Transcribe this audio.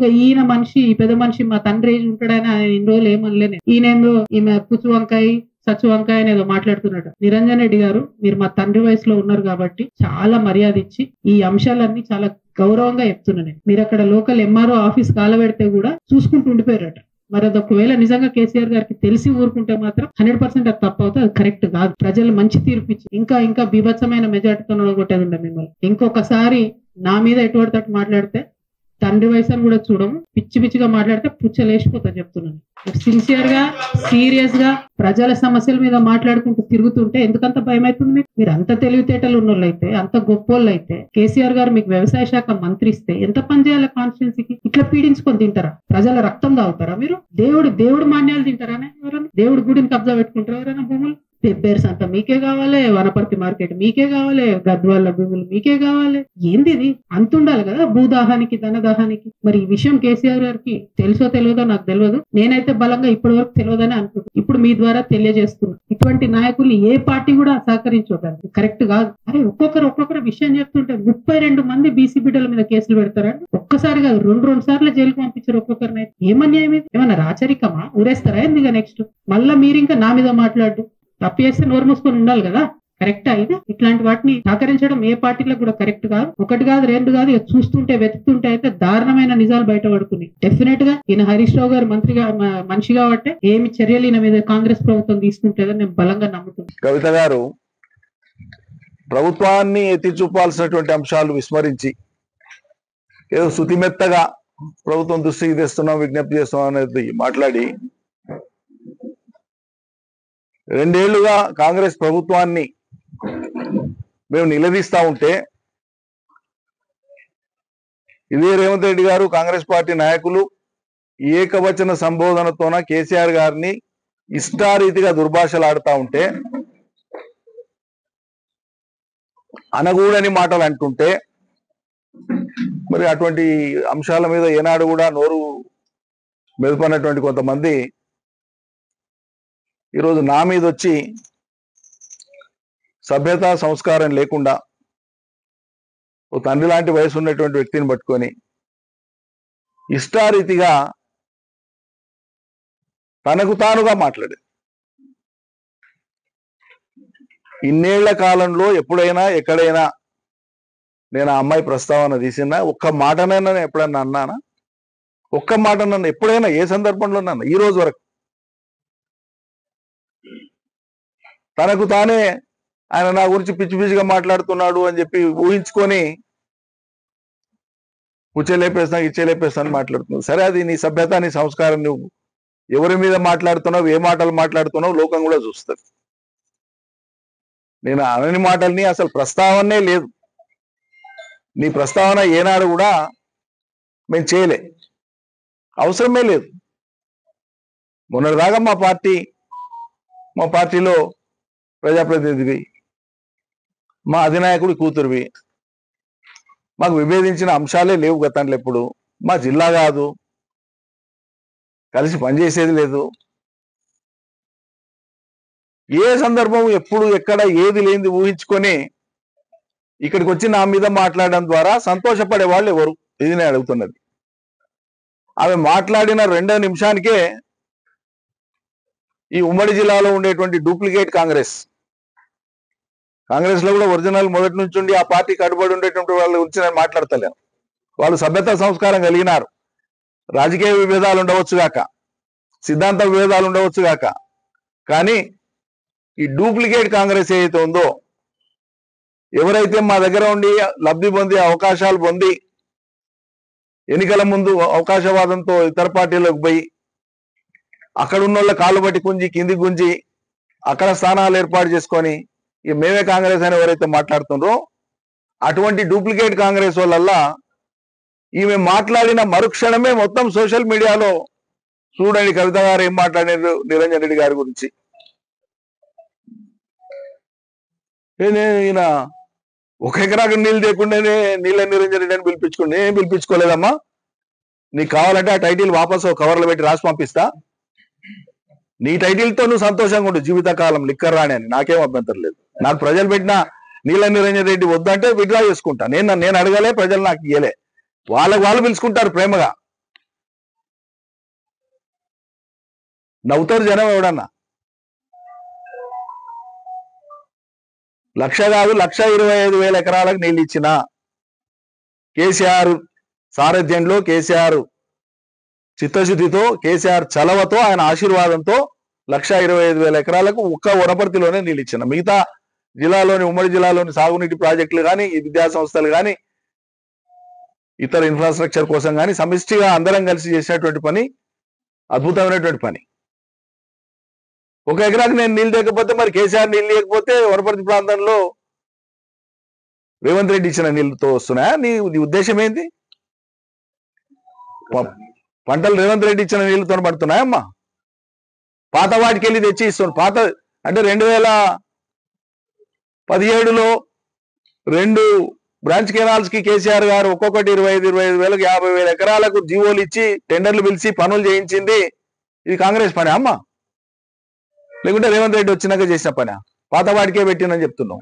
ఇంకా ఈయన మనిషి పెద్ద మనిషి మా తండ్రి ఏజ్ ఉంటాడని ఆయన ఇన్ని రోజులు ఏమనలేను. ఈయనేందో ఈమె పుచ్చు వంకాయ సచ్చు వంకాయ అనేదో మాట్లాడుతున్నాడు. నిరంజన్ రెడ్డి గారు, మీరు మా తండ్రి వయసులో ఉన్నారు కాబట్టి చాలా మర్యాద ఇచ్చి ఈ అంశాలన్నీ చాలా గౌరవంగా చెప్తున్నా నేను. మీరు అక్కడ లోకల్ ఎంఆర్ఓ ఆఫీస్ కాలబెడితే కూడా చూసుకుంటూ ఉండిపోయారట. మరి అది ఒకవేళ నిజంగా కేసీఆర్ గారికి తెలిసి ఊరుకుంటే మాత్రం 100% అది తప్పు అవుతుంది, అది కరెక్ట్ కాదు. ప్రజలు మంచి తీర్పిచ్చి ఇంకా బీభత్సమైన మెజార్టీతో కొట్టేది ఉండే మిమ్మల్ని. ఇంకొకసారి నా మీద ఎటువంటి తట్టు మాట్లాడితే తండ్రి వయసు అని కూడా చూడము, పిచ్చి పిచ్చిగా మాట్లాడితే పుచ్చలేసిపోతా చెప్తున్నాను. సిన్సియర్ గా సీరియస్ గా ప్రజల సమస్యల మీద మాట్లాడుకుంటూ తిరుగుతుంటే ఎందుకంత భయం అవుతుంది మీకు? మీరు అంత తెలివితేటలు ఉన్నోళ్ళు అయితే, అంత గొప్పోళ్ళు అయితే, కేసీఆర్ గారు మీకు వ్యవసాయ శాఖ మంత్రి ఇస్తే ఎంత పని చేయాలి కాన్స్టిట్యున్సీకి? ఇట్లా పీడించుకొని తింటారా? ప్రజల రక్తం తాగుతారా మీరు? దేవుడు మాన్యాలు తింటారా? ఎవరైనా దేవుడి గుడిని కబ్జా పెట్టుకుంటారా? ఎవరైనా భూములు పెబ్బేర్స్ అంతా మీకే కావాలి, వనపర్తి మార్కెట్ మీకే కావాలి, గద్వాల భూములు మీకే కావాలి. ఏంది ఇది? అంత ఉండాలి కదా భూదాహానికి ధనదాహానికి. మరి ఈ విషయం కేసీఆర్ గారికి తెలుసో తెలియదో నాకు తెలియదు. నేనైతే బలంగా ఇప్పటి వరకు తెలియదని అనుకుంటున్నాను. ఇప్పుడు మీ ద్వారా తెలియజేస్తున్నా, ఇటువంటి నాయకుల్ని ఏ పార్టీ కూడా సహకరించోకండి, కరెక్ట్ కాదు. అరే ఒక్కొక్కరు విషయం చెప్తుంటే 32 మంది బీసీ బిడ్డల మీద కేసులు పెడతారా? ఒక్కసారి కాదు, రెండు సార్లు జైలుకు పంపించారు ఒక్కొక్కరిని. ఏమన్యాయం ఇది? ఏమన్నా రాచరికమా? ఊరేస్తారా ఎందుకు? నెక్స్ట్ మళ్ళా మీరు ఇంకా నా మీద మాట్లాడు. తప్పు చేస్తే నోరు మూసుకొని ఉండాలి కదా. కరెక్టా ఇది? ఇట్లాంటి వాటిని సహకరించడం ఏ పార్టీలకు కూడా కరెక్ట్ కాదు. ఒకటి కాదు, రెండు కాదు, చూస్తుంటే వెతుకుతుంటే అయితే దారుణమైన నిజాలు బయటపడుతున్నాయి. డెఫినెట్ గా ఈయన హరీష్ రావు గారు మనిషి కాబట్టి ఏమి చర్యలు ఈయన మీద కాంగ్రెస్ ప్రభుత్వం తీసుకుంటుందని నేను బలంగా నమ్ముతున్నాను. కవిత గారు ప్రభుత్వాన్ని ఎత్తి చూపాల్సినటువంటి అంశాలు విస్మరించి ఏదో శుతిమెత్తగా ప్రభుత్వం దృష్టికి తెస్తున్నాం, విజ్ఞప్తి చేస్తున్నాం అనేది మాట్లాడి 2 ఏళ్లుగా కాంగ్రెస్ ప్రభుత్వాన్ని మేము నిలదీస్తా ఉంటే ఇదే రేవంత్ రెడ్డి గారు కాంగ్రెస్ పార్టీ నాయకులు ఏకవచన సంబోధనతోన కేసీఆర్ గారిని ఇష్టారీతిగా దుర్భాషలాడుతా ఉంటే, అనగూడని మాటలు అంటుంటే, మరి అటువంటి అంశాల మీద ఏనాడు కూడా నోరు మెదుపన్నటువంటి కొంతమంది ఈరోజు నా మీద వచ్చి సభ్యత సంస్కారం లేకుండా ఓ తండ్రి లాంటి వయసు ఉన్నటువంటి వ్యక్తిని పట్టుకొని ఇష్టారీతిగా తనకు తానుగా మాట్లాడేది. ఇన్నేళ్ల కాలంలో ఎప్పుడైనా ఎక్కడైనా నేను ఆ అమ్మాయి ప్రస్తావన తీసినా ఒక్క మాటనైనా ఎప్పుడన్నా అన్నానా? ఒక్క మాట నన్ను ఎప్పుడైనా ఏ సందర్భంలో నన్ను ఈ రోజు వరకు తనకు తానే ఆయన నా గురించి పిచ్చి పిచ్చిగా మాట్లాడుతున్నాడు అని చెప్పి ఊహించుకొని ఇచ్చేలేపేస్తాను మాట్లాడుతున్నావు. సరే, అది నీ సభ్యత, నీ సంస్కారం. నువ్వు ఎవరి మీద మాట్లాడుతున్నావు, ఏ మాటలు మాట్లాడుతున్నావు లోకం కూడా చూస్తుంది. నేను అనని మాటల్ని అసలు ప్రస్తావనే లేదు. నీ ప్రస్తావన ఏనాడు కూడా మేము చేయలే, అవసరమే లేదు. మొన్నటిదాకా మా పార్టీలో ప్రజాప్రతినిధివి, మా అధినాయకుడి కూతురువి, మాకు విభేదించిన అంశాలే లేవు గతంలో. ఎప్పుడు మా జిల్లా కాదు, కలిసి పనిచేసేది లేదు. ఏ సందర్భం ఎప్పుడు ఎక్కడ ఏది లేనిది ఊహించుకొని ఇక్కడికి వచ్చి నా మీద మాట్లాడడం ద్వారా సంతోషపడే వాళ్ళు ఎవరు? ఇది నేను అడుగుతున్నది. ఆమె మాట్లాడిన 2వ నిమిషానికే ఈ ఉమ్మడి జిల్లాలో ఉండేటువంటి డూప్లికేట్ కాంగ్రెస్ లో కూడా ఒరిజినల్ మొదటి నుంచి ఉండి ఆ పార్టీ కట్టుబడి ఉండేటువంటి వాళ్ళ గురించి నేను మాట్లాడతలేను. వాళ్ళు సభ్యత సంస్కారం కలిగినారు. రాజకీయ విభేదాలు ఉండవచ్చు గాక, సిద్ధాంత విభేదాలు ఉండవచ్చు గాక, కానీ ఈ డూప్లికేట్ కాంగ్రెస్ ఏదైతే ఉందో, ఎవరైతే మా దగ్గర ఉండి లబ్ధి పొంది అవకాశాలు పొంది ఎన్నికల ముందు అవకాశవాదంతో ఇతర పార్టీలకు పోయి అక్కడ ఉన్న వాళ్ళ కాళ్ళు బట్టి గుంజి కింది గుంజి అక్కడ స్థానాలు ఏర్పాటు చేసుకొని ఇక మేమే కాంగ్రెస్ అని ఎవరైతే మాట్లాడుతున్నారో అటువంటి డూప్లికేట్ కాంగ్రెస్ వాళ్ళల్లా ఈమె మాట్లాడిన మరుక్షణమే మొత్తం సోషల్ మీడియాలో చూడండి కవిత గారు ఏం మాట్లాడారు నిరంజన్ రెడ్డి గారి గురించి. ఈయన 1 ఎకరాకు నీళ్ళు లేకుండానే నీళ్ళ నిరంజన్ రెడ్డి అని పిలిపించుకోండి. ఏం పిలిపించుకోలేదమ్మా, నీకు కావాలంటే ఆ టైటిల్ వాపసు కవర్లో పెట్టి రాసి పంపిస్తా. నీ టైటిల్తో నువ్వు సంతోషంగా ఉండు జీవితకాలం, లిక్కర్ రాణి అని. నాకేం అభ్యంతరం లేదు. నాకు ప్రజలు పెట్టిన నీళ్ళ నిరంజన్ రెడ్డి వద్దంటే విత్డ్రా చేసుకుంటా. నేను అడగలే, ప్రజలు నాకు ఇయ్యలే. వాళ్ళు పిలుచుకుంటారు ప్రేమగా. నవ్వుతారు జనం ఎవడన్నా. 1,00,000 కాదు 1,25,000 ఎకరాలకు నీళ్ళు ఇచ్చిన కేసీఆర్ సారథ్యంలో, కేసీఆర్ చిత్తశుద్ధితో, కేసీఆర్ చలవతో, ఆయన ఆశీర్వాదంతో 1,25,000 ఎకరాలకు ఒక్క వనపర్తిలోనే నీళ్ళు ఇచ్చిన. మిగతా జిల్లాలోని, ఉమ్మడి జిల్లాలోని సాగునీటి ప్రాజెక్టులు కానీ, ఈ విద్యా సంస్థలు కానీ, ఇతర ఇన్ఫ్రాస్ట్రక్చర్ కోసం కానీ సమిష్టిగా అందరం కలిసి చేసినటువంటి పని అద్భుతమైనటువంటి పని. 1 ఎకరాకి నేను నీళ్ళు లేకపోతే, మరి కేసీఆర్ నీళ్ళు లేకపోతే వనపర్తి ప్రాంతంలో రేవంత్ రెడ్డి ఇచ్చిన నీళ్ళతో వస్తున్నాయా? నీ ఉద్దేశం ఏంటి? పంటలు రేవంత్ రెడ్డి ఇచ్చిన నీళ్ళతో పడుతున్నాయమ్మా? పాత వాటికి వెళ్ళి తెచ్చి ఇస్తున్నాడు. పాత అంటే 2017లో 2 బ్రాంచ్ కెనాల్స్ కి కేసీఆర్ గారు ఒక్కొక్కటి 25,000 50,000 ఎకరాలకు జీవోలు ఇచ్చి టెండర్లు పిలిచి పనులు చేయించింది. ఇది కాంగ్రెస్ పని అమ్మా? లేకుంటే రేవంత్ రెడ్డి వచ్చినాక చేసిన పని? పాత వాటికే పెట్టినని చెప్తున్నాం.